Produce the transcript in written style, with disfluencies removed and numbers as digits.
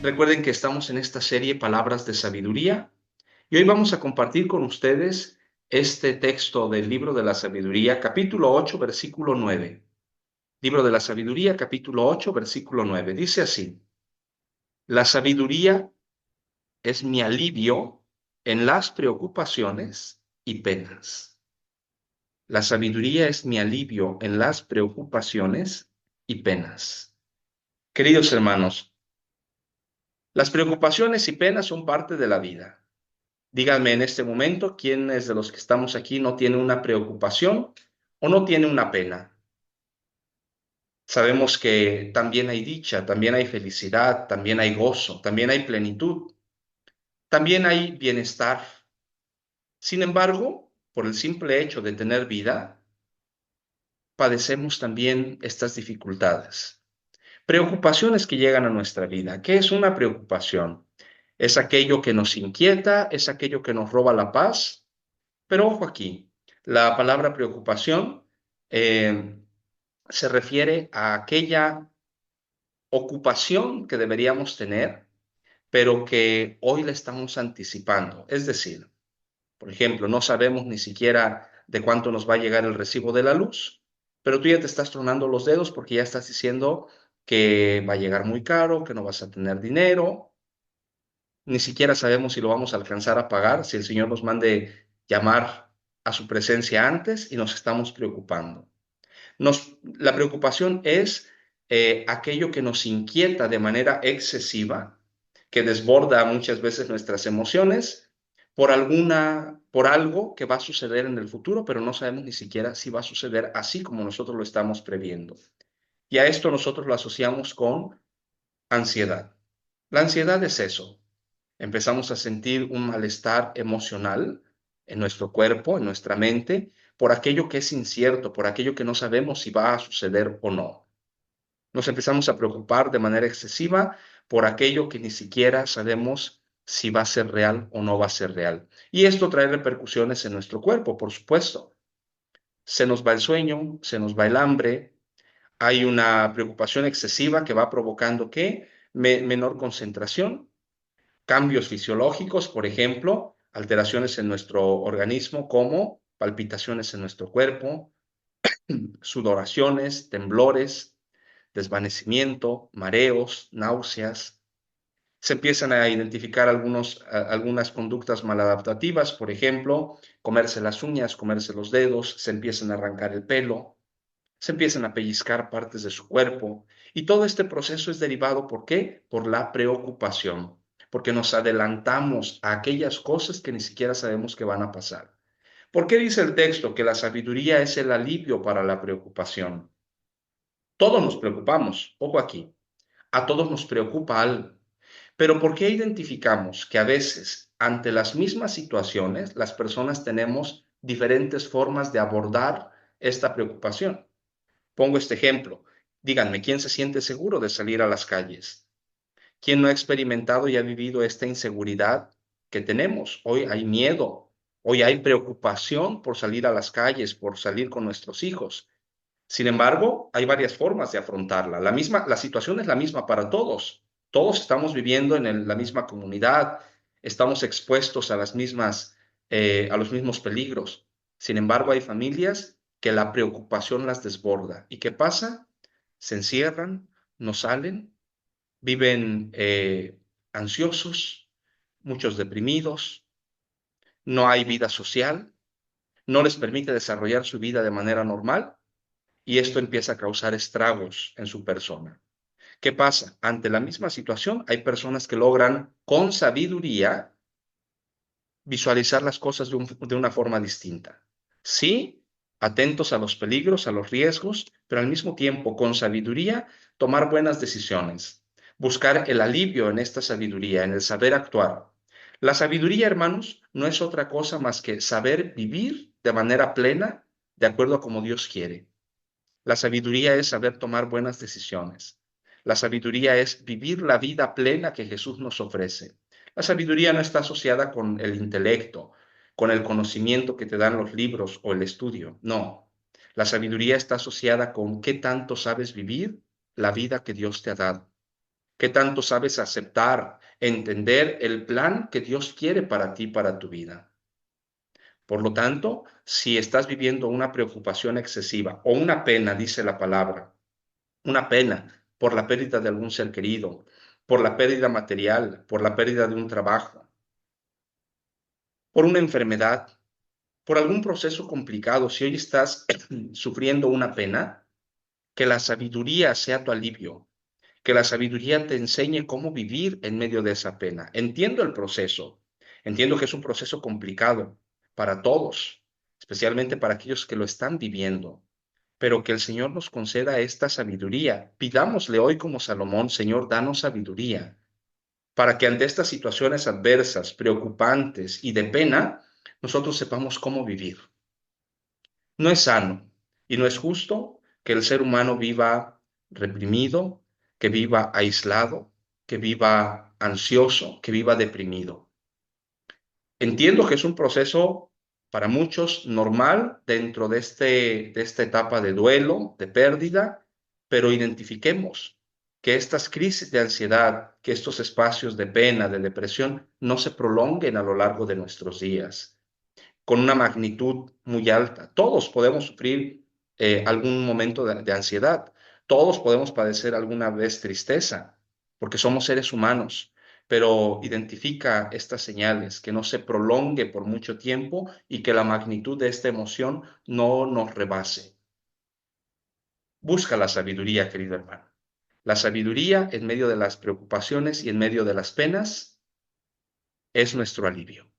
Recuerden que estamos en esta serie Palabras de Sabiduría y hoy vamos a compartir con ustedes este texto del libro de la Sabiduría, capítulo 8, versículo 9. Libro de la Sabiduría, capítulo 8, versículo 9. Dice así: La sabiduría es mi alivio en las preocupaciones y penas. La sabiduría es mi alivio en las preocupaciones y penas. Queridos hermanos, las preocupaciones y penas son parte de la vida. Díganme en este momento, ¿quiénes de los que estamos aquí no tiene una preocupación o no tiene una pena? Sabemos que también hay dicha, también hay felicidad, también hay gozo, también hay plenitud, también hay bienestar. Sin embargo, por el simple hecho de tener vida, padecemos también estas dificultades. Preocupaciones que llegan a nuestra vida. ¿Qué es una preocupación? Es aquello que nos inquieta, es aquello que nos roba la paz. Pero ojo aquí, la palabra preocupación eh, se refiere a aquella ocupación que deberíamos tener, pero que hoy la estamos anticipando. Es decir, por ejemplo, no sabemos ni siquiera de cuánto nos va a llegar el recibo de la luz, pero tú ya te estás tronando los dedos porque ya estás diciendo que va a llegar muy caro, que no vas a tener dinero, ni siquiera sabemos si lo vamos a alcanzar a pagar, si el Señor nos mande llamar a su presencia antes y nos estamos preocupando. La preocupación es aquello que nos inquieta de manera excesiva, que desborda muchas veces nuestras emociones por algo que va a suceder en el futuro, pero no sabemos ni siquiera si va a suceder así como nosotros lo estamos previendo. Y a esto nosotros lo asociamos con ansiedad. La ansiedad es eso. Empezamos a sentir un malestar emocional en nuestro cuerpo, en nuestra mente, por aquello que es incierto, por aquello que no sabemos si va a suceder o no. Nos empezamos a preocupar de manera excesiva por aquello que ni siquiera sabemos si va a ser real o no va a ser real. Y esto trae repercusiones en nuestro cuerpo, por supuesto. Se nos va el sueño, se nos va el hambre, hay una preocupación excesiva que va provocando ¿qué? Menor concentración, cambios fisiológicos, por ejemplo, alteraciones en nuestro organismo como palpitaciones en nuestro cuerpo, sudoraciones, temblores, desvanecimiento, mareos, náuseas. Se empiezan a identificar algunas conductas maladaptativas, por ejemplo, comerse las uñas, comerse los dedos, se empiezan a arrancar el pelo, se empiezan a pellizcar partes de su cuerpo. Y todo este proceso es derivado, ¿por qué? Por la preocupación, porque nos adelantamos a aquellas cosas que ni siquiera sabemos que van a pasar. ¿Por qué dice el texto que la sabiduría es el alivio para la preocupación? Todos nos preocupamos, ojo aquí, a todos nos preocupa algo. Pero ¿por qué identificamos que a veces ante las mismas situaciones las personas tenemos diferentes formas de abordar esta preocupación? Pongo este ejemplo. Díganme, ¿quién se siente seguro de salir a las calles? ¿Quién no ha experimentado y ha vivido esta inseguridad que tenemos? Hoy hay miedo, hoy hay preocupación por salir a las calles, por salir con nuestros hijos. Sin embargo, hay varias formas de afrontarla. La situación es la misma para todos. Todos estamos viviendo en la misma comunidad, estamos expuestos a a los mismos peligros. Sin embargo, hay familias que la preocupación las desborda. ¿Y qué pasa? Se encierran, no salen, viven ansiosos, muchos deprimidos, no hay vida social, no les permite desarrollar su vida de manera normal y esto empieza a causar estragos en su persona. ¿Qué pasa? Ante la misma situación, hay personas que logran con sabiduría visualizar las cosas de una forma distinta. Sí, atentos a los peligros, a los riesgos, pero al mismo tiempo, con sabiduría, tomar buenas decisiones, buscar el alivio en esta sabiduría, en el saber actuar. La sabiduría, hermanos, no es otra cosa más que saber vivir de manera plena, de acuerdo a como Dios quiere. La sabiduría es saber tomar buenas decisiones. La sabiduría es vivir la vida plena que Jesús nos ofrece. La sabiduría no está asociada con el intelecto, con el conocimiento que te dan los libros o el estudio. No. La sabiduría está asociada con qué tanto sabes vivir la vida que Dios te ha dado, ¿Qué tanto sabes aceptar, entender el plan que Dios quiere para ti, para tu vida? Por lo tanto, si estás viviendo una preocupación excesiva o una pena, dice la palabra, una pena por la pérdida de algún ser querido, por la pérdida material, por la pérdida de un trabajo, por una enfermedad, por algún proceso complicado, si hoy estás sufriendo una pena, que la sabiduría sea tu alivio, que la sabiduría te enseñe cómo vivir en medio de esa pena. Entiendo el proceso, entiendo que es un proceso complicado para todos, especialmente para aquellos que lo están viviendo, pero que el Señor nos conceda esta sabiduría. Pidámosle hoy como Salomón, Señor, danos sabiduría, para que ante estas situaciones adversas, preocupantes y de pena, nosotros sepamos cómo vivir. No es sano y no es justo que el ser humano viva reprimido, que viva aislado, que viva ansioso, que viva deprimido. Entiendo que es un proceso para muchos normal dentro de esta etapa de duelo, de pérdida, pero identifiquemos que estas crisis de ansiedad, que estos espacios de pena, de depresión, no se prolonguen a lo largo de nuestros días con una magnitud muy alta. Todos podemos sufrir algún momento de ansiedad. Todos podemos padecer alguna vez tristeza, porque somos seres humanos. Pero identifica estas señales, que no se prolongue por mucho tiempo y que la magnitud de esta emoción no nos rebase. Busca la sabiduría, querido hermano. La sabiduría en medio de las preocupaciones y en medio de las penas es nuestro alivio.